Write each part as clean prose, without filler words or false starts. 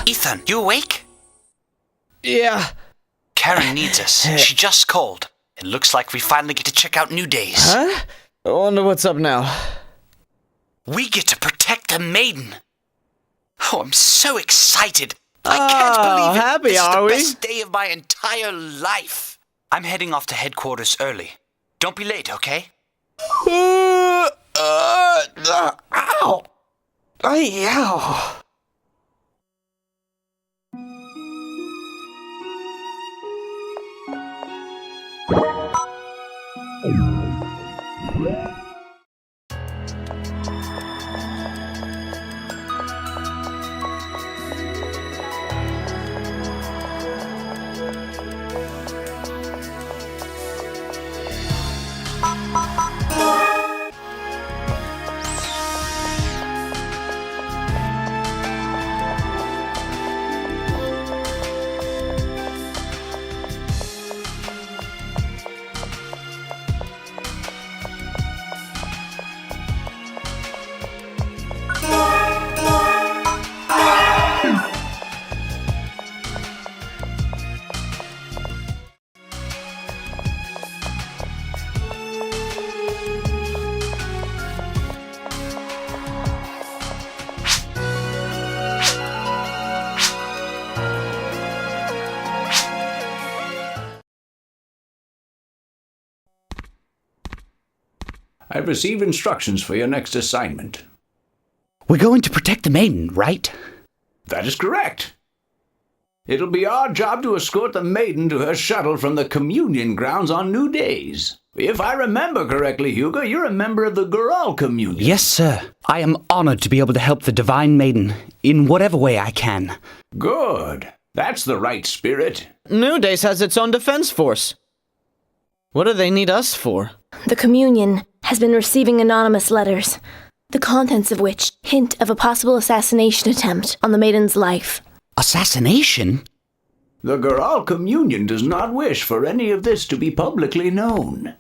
Ethan, you awake? Yeah. Karen needs us. She just called. It looks like we finally get to check out Neudaiz. Huh? I wonder what's up now. We get to protect the Maiden. Oh, I'm so excited. I can't believe it. Happy, this is are the we? best day of my entire life. I'm heading off to headquarters early. Don't be late, okay? Ow! Ow! I've received instructions for your next assignment. We're going to protect the Maiden, right? That is correct. It'll be our job to escort the Maiden to her shuttle from the communion grounds on Neudaiz. If I remember correctly, Hyuga, you're a member of the Goral communion. Yes, sir. I am honored to be able to help the Divine Maiden in whatever way I can. Good. That's the right spirit. Neudaiz has its own defense force. What do they need us for? The communion has been receiving anonymous letters, the contents of which hint of a possible assassination attempt on the Maiden's life. Assassination? The Goral communion does not wish for any of this to be publicly known.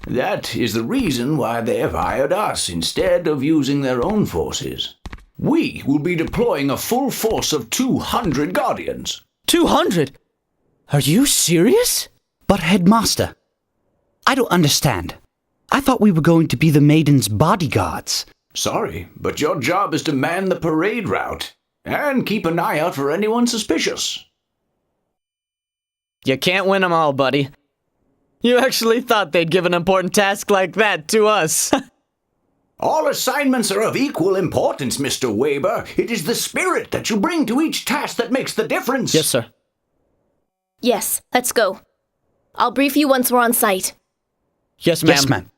That is the reason why they have hired us instead of using their own forces. We will be deploying a full force of 200 Guardians. 200? Are you serious? But Headmaster, I don't understand. I thought we were going to be the Maiden's bodyguards. Sorry, but your job is to man the parade route and keep an eye out for anyone suspicious. You can't win them all, buddy. You actually thought they'd give an important task like that to us. All assignments are of equal importance, Mr. Weber. It is the spirit that you bring to each task that makes the difference. Yes, sir. Yes, let's go. I'll brief you once we're on site. Yes, ma'am. Yes, ma'am.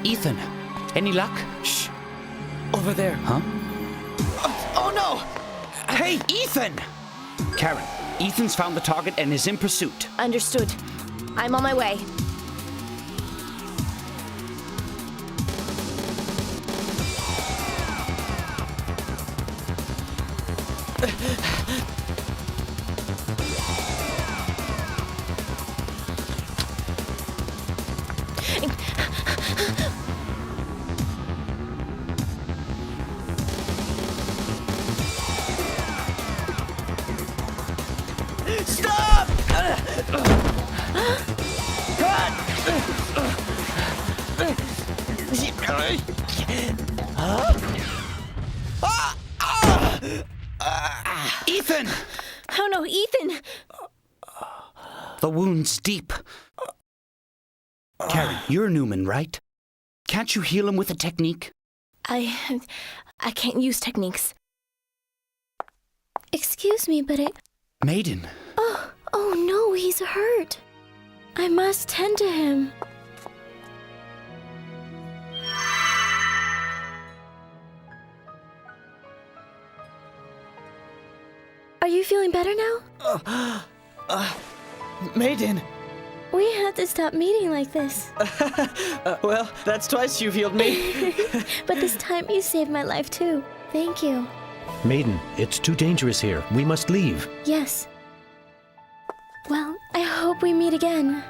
Ethan, any luck? Shh. Over there. Huh? Oh no! Hey, Ethan! Karen, Ethan's found the target and is in pursuit. Understood. I'm on my way. Stop! Ethan! Oh no, Ethan! The wound's deep. Karen, you're Newman, right? Can't you heal him with a technique? I can't use techniques. Excuse me, but Maiden. Oh no, he's hurt. I must tend to him. Are you feeling better now? Maiden. We have to stop meeting like this. Well, that's twice you've healed me. But this time you saved my life too. Thank you. Maiden, it's too dangerous here. We must leave. Yes. Well, I hope we meet again.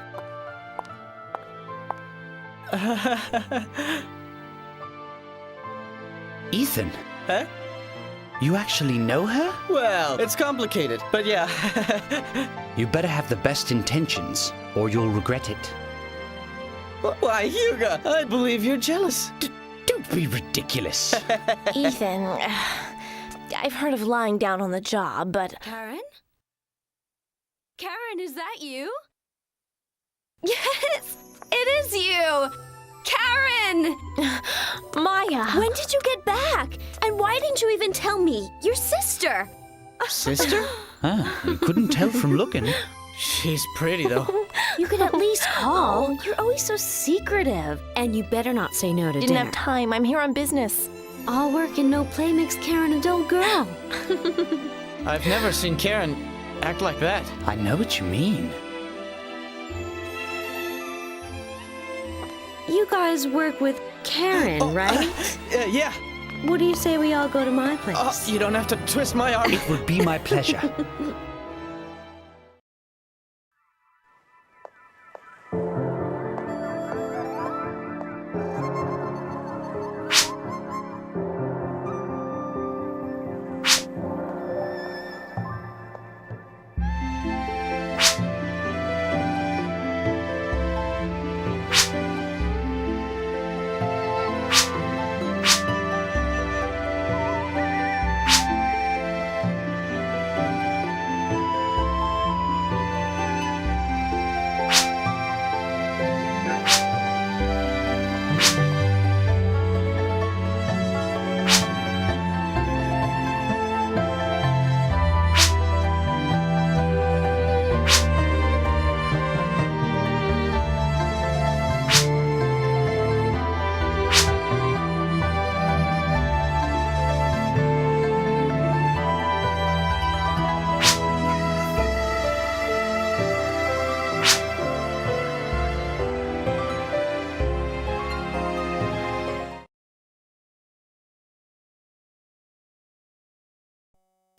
Ethan, Huh? you actually know her? Well, it's complicated, but yeah. You better have the best intentions, or you'll regret it. Why, Hyuga, I believe you're jealous. Don't be ridiculous. Ethan, I've heard of lying down on the job, but... Karen? Karen, is that you? Yes, it is you! Karen! Maya! When did you get back? And why didn't you even tell me? Your sister! Sister? You couldn't tell from looking. She's pretty, though. You could at least call. You're always so secretive. And you better not say no to Didn't dinner. have time. I'm here on business. All work and no play makes Karen a dull girl. I've never seen Karen act like that. I know what you mean. You guys work with Karen, right? Yeah. What do you say we all go to my place? You don't have to twist my arm. It would be my pleasure.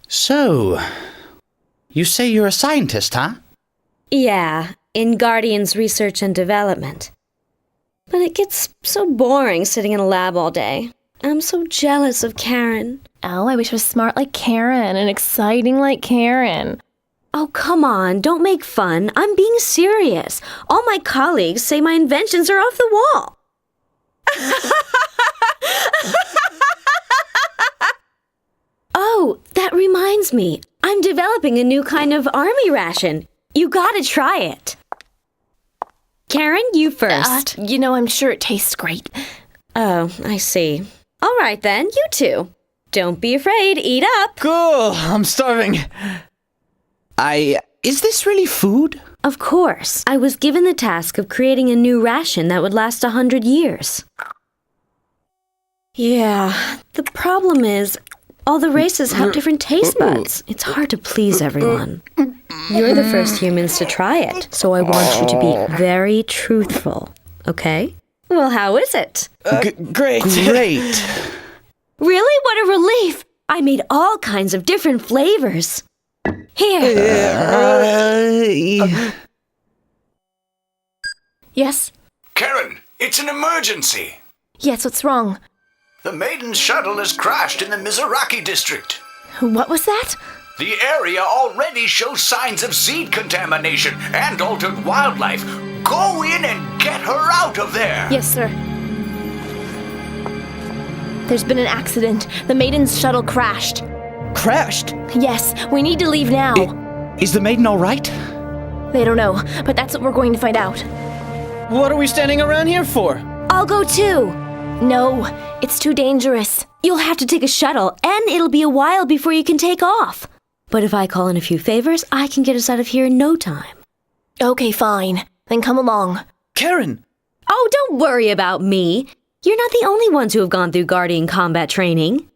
So, you say you're a scientist, huh? Yeah, in Guardian's research and development. But it gets so boring sitting in a lab all day. I'm so jealous of Karen. Oh, I wish I was smart like Karen and exciting like Karen. Oh, come on, don't make fun. I'm being serious. All my colleagues say my inventions are off the wall. Oh, that reminds me. I'm developing a new kind of army ration. You gotta try it. Karen, you first. I'm sure it tastes great. Oh, I see. All right then, you two. Don't be afraid, eat up. Cool, I'm starving. Is this really food? Of course. I was given the task of creating a new ration that would last 100 years. Yeah, the problem is, all the races have different taste buds. It's hard to please everyone. You're the first humans to try it, so I want you to be very truthful, okay? Well, how is it? Great. Great. Really? What a relief! I made all kinds of different flavors. Here. Yes? Karen, it's an emergency. Yes, what's wrong? The Maiden's shuttle has crashed in the Mizuraki district. What was that? The area already shows signs of seed contamination and altered wildlife. Go in and get her out of there. Yes, sir. There's been an accident. The Maiden's shuttle crashed. Crashed? Yes, we need to leave now. Is the Maiden all right? They don't know, but that's what we're going to find out. What are we standing around here for? I'll go too. No, it's too dangerous. You'll have to take a shuttle, and it'll be a while before you can take off. But if I call in a few favors, I can get us out of here in no time. Okay, fine. Then come along. Karen! Oh, don't worry about me. You're not the only ones who have gone through Guardian combat training.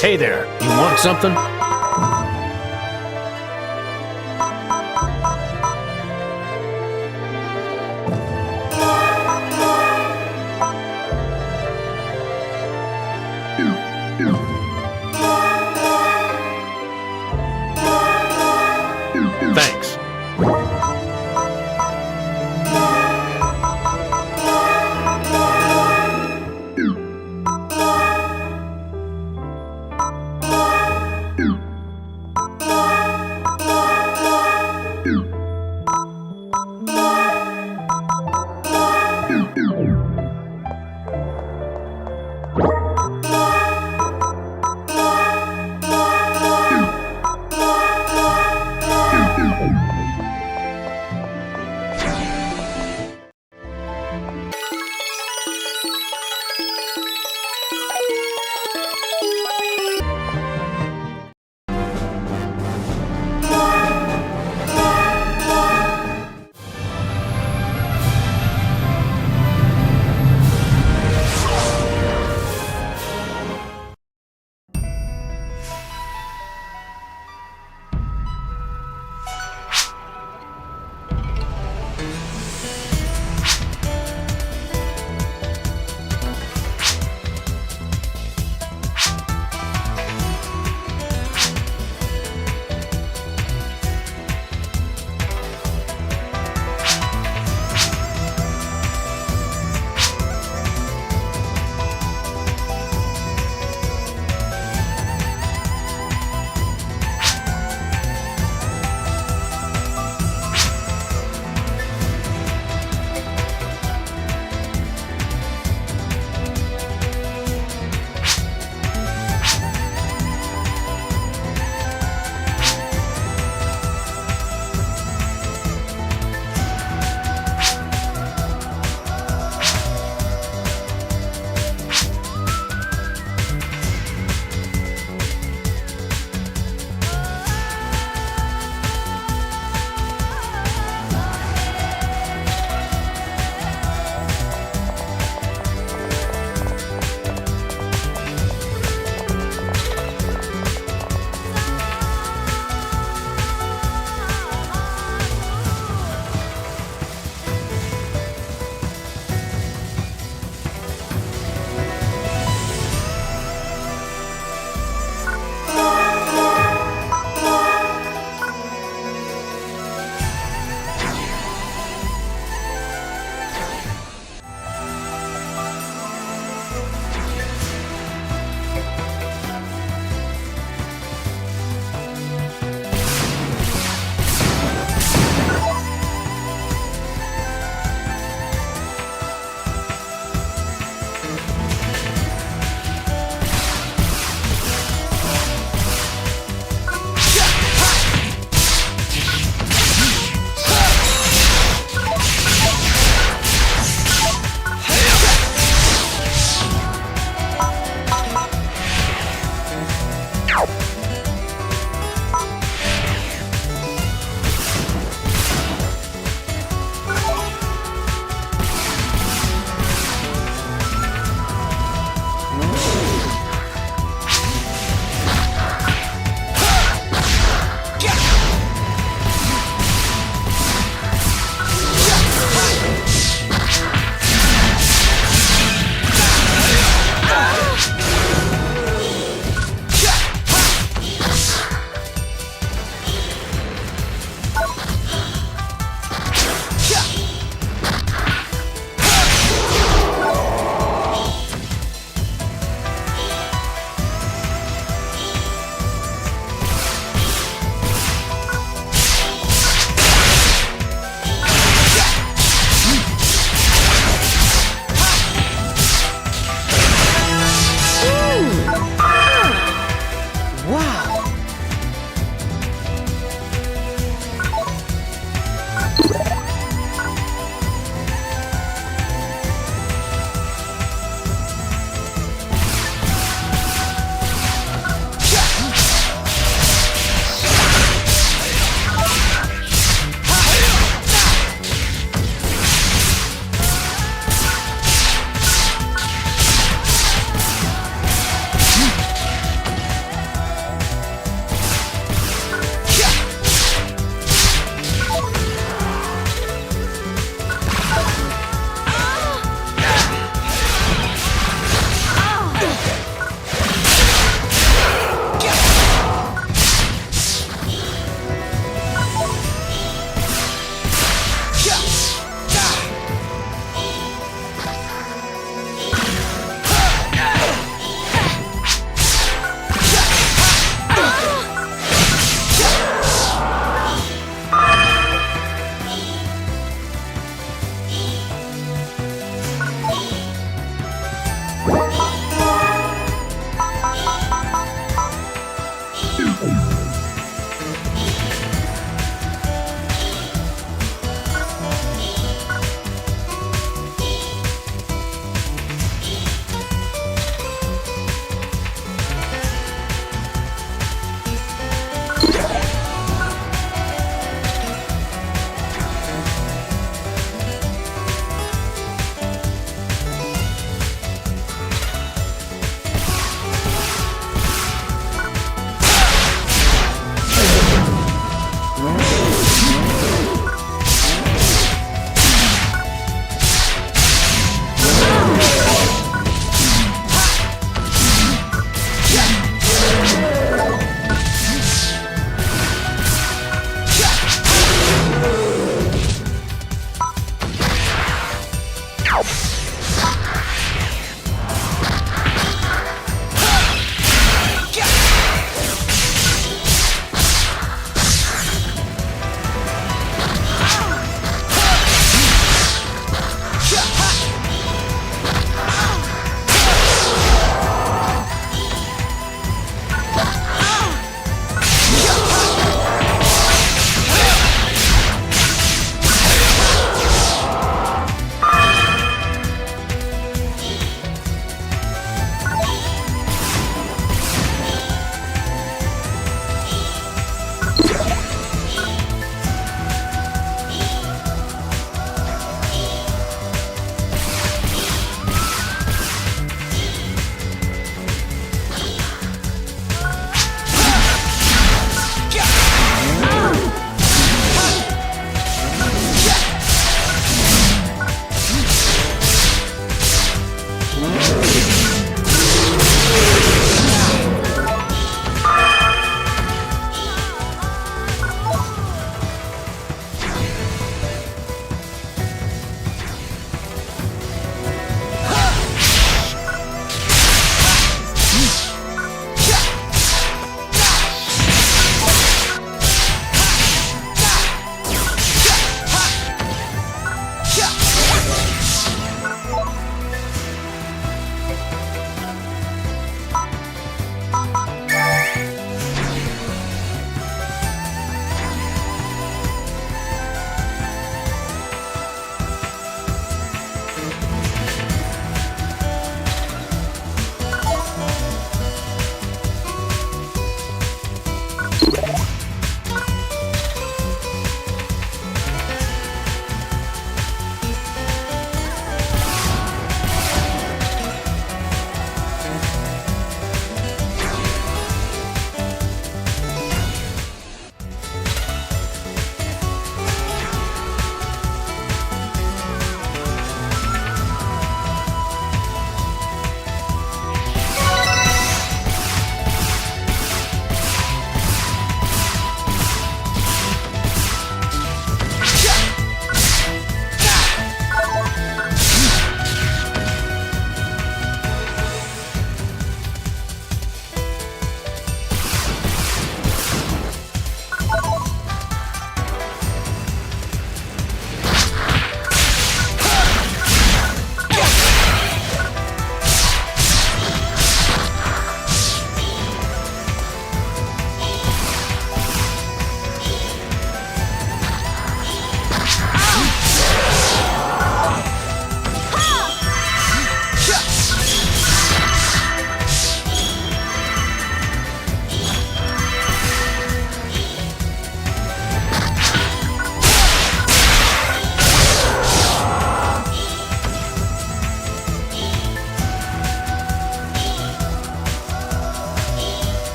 Hey there, you want something? Thanks.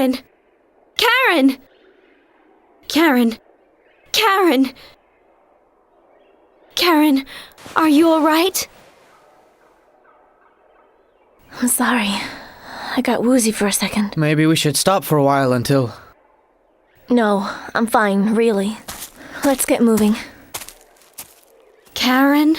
Karen! Karen! Karen! Karen! Karen, are you alright? I'm sorry. I got woozy for a second. Maybe we should stop for a while until... No, I'm fine, really. Let's get moving. Karen?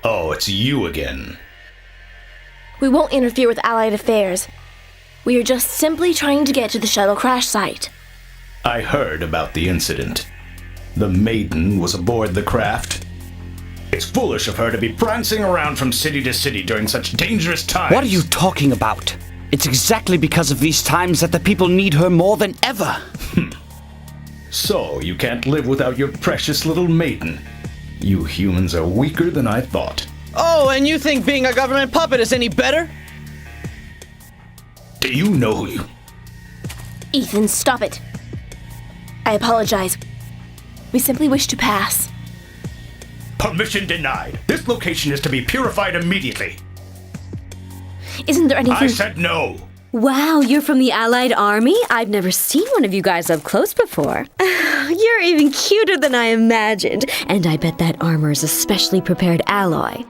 Oh, it's you again. We won't interfere with Allied affairs. We are just simply trying to get to the shuttle crash site. I heard about the incident. The Maiden was aboard the craft. It's foolish of her to be prancing around from city to city during such dangerous times. What are you talking about? It's exactly because of these times that the people need her more than ever. So, you can't live without your precious little Maiden. You humans are weaker than I thought. Oh, and you think being a government puppet is any better? Do you know who you... Ethan, stop it. I apologize. We simply wish to pass. Permission denied. This location is to be purified immediately. Isn't there anything... I said no. Wow, you're from the Allied Army? I've never seen one of you guys up close before. You're even cuter than I imagined. And I bet that armor is a specially prepared alloy.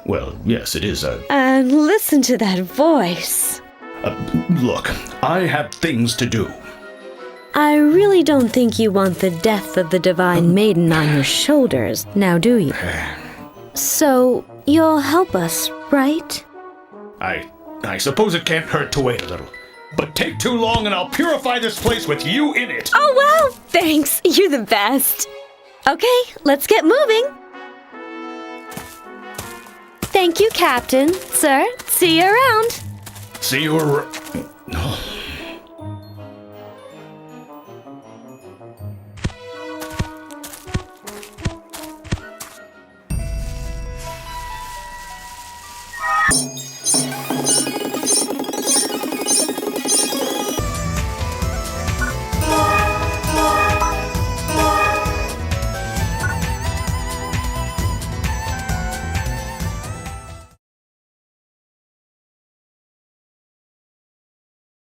Well, yes, it is a... And listen to that voice. Look, I have things to do. I really don't think you want the death of the Divine Maiden on your shoulders, now do you? So, you'll help us, right? I suppose it can't hurt to wait a little. But take too long and I'll purify this place with you in it! Oh, wow! Thanks, you're the best. Okay, let's get moving. Thank you, Captain. Sir, see you around. See you around.